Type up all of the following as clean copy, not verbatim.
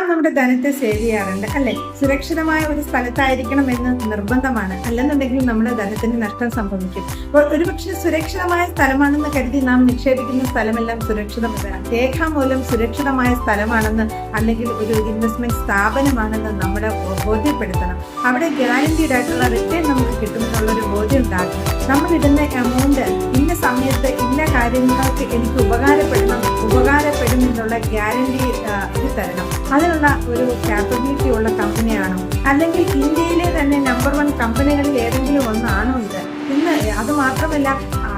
നമ്മുടെ ധനത്തെ സേവ് ചെയ്യാറുണ്ട് അല്ലെ? സുരക്ഷിതമായ ഒരു സ്ഥലത്തായിരിക്കണം എന്ന് നിർബന്ധമാണ്, അല്ലെന്നുണ്ടെങ്കിൽ നമ്മുടെ ധനത്തിന് നഷ്ടം സംഭവിക്കും. അപ്പോൾ ഒരുപക്ഷെ സുരക്ഷിതമായ സ്ഥലമാണെന്ന് കരുതി നാം നിക്ഷേപിക്കുന്ന സ്ഥലമെല്ലാം സുരക്ഷിതമല്ല. രേഖാമൂലം സുരക്ഷിതമായ സ്ഥലമാണെന്ന് അല്ലെങ്കിൽ ഒരു ഇൻവെസ്റ്റ്മെന്റ് സ്ഥാപനമാണെന്ന് നമ്മളെ ബോധ്യപ്പെടുത്തണം. അവിടെ ഗ്യാരണ്ടീഡ് ആയിട്ടുള്ള റിട്ടേൺ നമുക്ക് കിട്ടുമെന്നുള്ള ഒരു ബോധ്യം ഉണ്ടാകും. നമ്മൾ ഇടുന്ന എമൗണ്ട് ഇന്ന സമയത്ത് ഇന്ന കാര്യങ്ങൾക്ക് എനിക്ക് ഉപകാരപ്പെടും എന്നുള്ള ഗ്യാരണ്ടി ഇത് തരണം. അതിനുള്ള ഒരു ക്യാപ്പബിലിറ്റി ഉള്ള കമ്പനിയാണോ, അല്ലെങ്കിൽ ഇന്ത്യയിലെ തന്നെ നമ്പർ 1 കമ്പനികളിൽ ഏതെങ്കിലും ഒന്നാണോ ഇത്? ഇന്ന് അത് മാത്രമല്ല,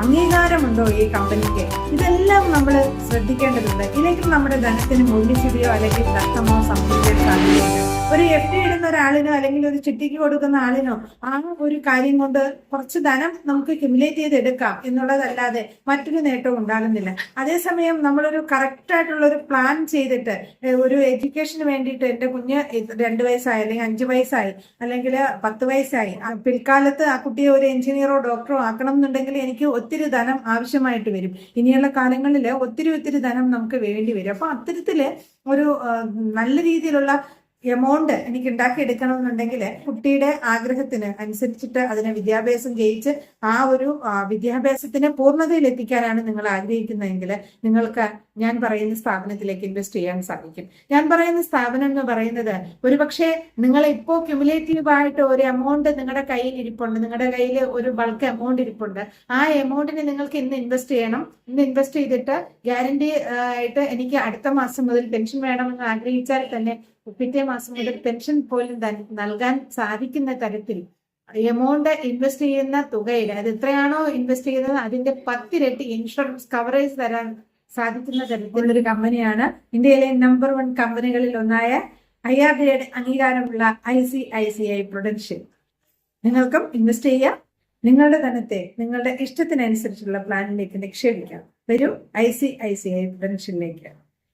അംഗീകാരമുണ്ടോ ഈ കമ്പനിക്ക്? ഇതെല്ലാം നമ്മൾ ശ്രദ്ധിക്കേണ്ടതുണ്ട്. ഇല്ലെങ്കിൽ നമ്മുടെ ധനത്തിന് മൂല്യച്യുതിയോ അല്ലെങ്കിൽ നഷ്ടമോ സംഭവിക്കാൻ സാധ്യതയുണ്ട്. ഒരു FD ഇടുന്ന ഒരാളിനോ അല്ലെങ്കിൽ ഒരു ചിട്ടിക്ക് കൊടുക്കുന്ന ആളിനോ ആ ഒരു കാര്യം കൊണ്ട് കുറച്ച് ധനം നമുക്ക് ക്യുമുലേറ്റ് ചെയ്തെടുക്കാം എന്നുള്ളതല്ലാതെ മറ്റൊരു നേട്ടവും ഉണ്ടാകുന്നില്ല. അതേസമയം നമ്മളൊരു കറക്റ്റ് ആയിട്ടുള്ള ഒരു പ്ലാൻ ചെയ്തിട്ട് ഒരു എഡ്യൂക്കേഷന് വേണ്ടിയിട്ട് എൻ്റെ കുഞ്ഞ് 2 വയസ്സായി അല്ലെങ്കിൽ 5 വയസ്സായി അല്ലെങ്കിൽ 10 വയസ്സായി, പിൽക്കാലത്ത് ആ കുട്ടിയെ ഒരു എഞ്ചിനീയറോ ഡോക്ടറോ ആക്കണം എന്നുണ്ടെങ്കിൽ എനിക്ക് ഒത്തിരി ധനം ആവശ്യമായിട്ട് വരും. ഇനിയുള്ള കാലങ്ങളിൽ ഒത്തിരി ധനം നമുക്ക് വേണ്ടി വരും. അപ്പൊ അത്തരത്തില് ഒരു നല്ല രീതിയിലുള്ള എമൗണ്ട് എനിക്ക് ഉണ്ടാക്കിയെടുക്കണമെന്നുണ്ടെങ്കിൽ കുട്ടിയുടെ ആഗ്രഹത്തിന് അനുസരിച്ചിട്ട് അതിനെ വിദ്യാഭ്യാസം ചെയ്യിച്ച് ആ ഒരു വിദ്യാഭ്യാസത്തിന് പൂർണ്ണതയിൽ എത്തിക്കാനാണ് നിങ്ങൾ ആഗ്രഹിക്കുന്നതെങ്കിൽ നിങ്ങൾക്ക് ഞാൻ പറയുന്ന സ്ഥാപനത്തിലേക്ക് ഇൻവെസ്റ്റ് ചെയ്യാൻ സാധിക്കും. ഞാൻ പറയുന്ന സ്ഥാപനം എന്ന് പറയുന്നത് ഒരുപക്ഷെ നിങ്ങൾ ഇപ്പോൾ ക്യുമുലേറ്റീവായിട്ട് ഒരു എമൗണ്ട് നിങ്ങളുടെ കയ്യിൽ ഇരിപ്പുണ്ട്, നിങ്ങളുടെ കയ്യിൽ ഒരു ബൾക്ക് എമൗണ്ട് ഇരിപ്പുണ്ട്. ആ എമൗണ്ടിന് നിങ്ങൾക്ക് ഇന്ന് ഇൻവെസ്റ്റ് ചെയ്യണം. ഇന്ന് ഇൻവെസ്റ്റ് ചെയ്തിട്ട് ഗ്യാരണ്ടി ആയിട്ട് എനിക്ക് അടുത്ത മാസം മുതൽ പെൻഷൻ വേണമെന്ന് ആഗ്രഹിച്ചാൽ തന്നെ പിറ്റേ മാസം മുതൽ പെൻഷൻ പോലും നൽകാൻ സാധിക്കുന്ന തരത്തിൽ എമൗണ്ട് ഇൻവെസ്റ്റ് ചെയ്യുന്ന തുകയിൽ അത് എത്രയാണോ ഇൻവെസ്റ്റ് ചെയ്യുന്നത് അതിന്റെ 10 ഇരട്ടി ഇൻഷുറൻസ് കവറേജ് തരാൻ സാധിക്കുന്ന തരത്തിലുള്ളൊരു കമ്പനിയാണ് ഇന്ത്യയിലെ നമ്പർ 1 കമ്പനികളിൽ ഒന്നായ IRDAയുടെ അംഗീകാരമുള്ള ICICI Prudential. നിങ്ങൾക്കും ഇൻവെസ്റ്റ് ചെയ്യാം. നിങ്ങളുടെ ധനത്തെ നിങ്ങളുടെ ഇഷ്ടത്തിനനുസരിച്ചുള്ള പ്ലാനിലേക്ക് നിക്ഷേപിക്കാം. വരൂ ICICI Prudentialലേക്ക്.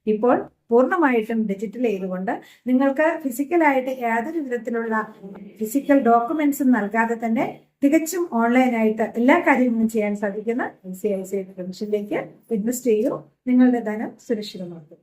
ഇപ്പോൾ പൂർണ്ണമായിട്ടും ഡിജിറ്റൽ ചെയ്തുകൊണ്ട് നിങ്ങൾക്ക് ഫിസിക്കലായിട്ട് യാതൊരു വിധത്തിലുള്ള ഫിസിക്കൽ ഡോക്യുമെന്റ്സും നൽകാതെ തന്നെ തികച്ചും ഓൺലൈനായിട്ട് എല്ലാ കാര്യങ്ങളും ചെയ്യാൻ സാധിക്കുന്ന ICICI Prudentialലേക്ക് ഇൻവെസ്റ്റ് ചെയ്യൂ. നിങ്ങളുടെ ധനം സുരക്ഷിതമാക്കും.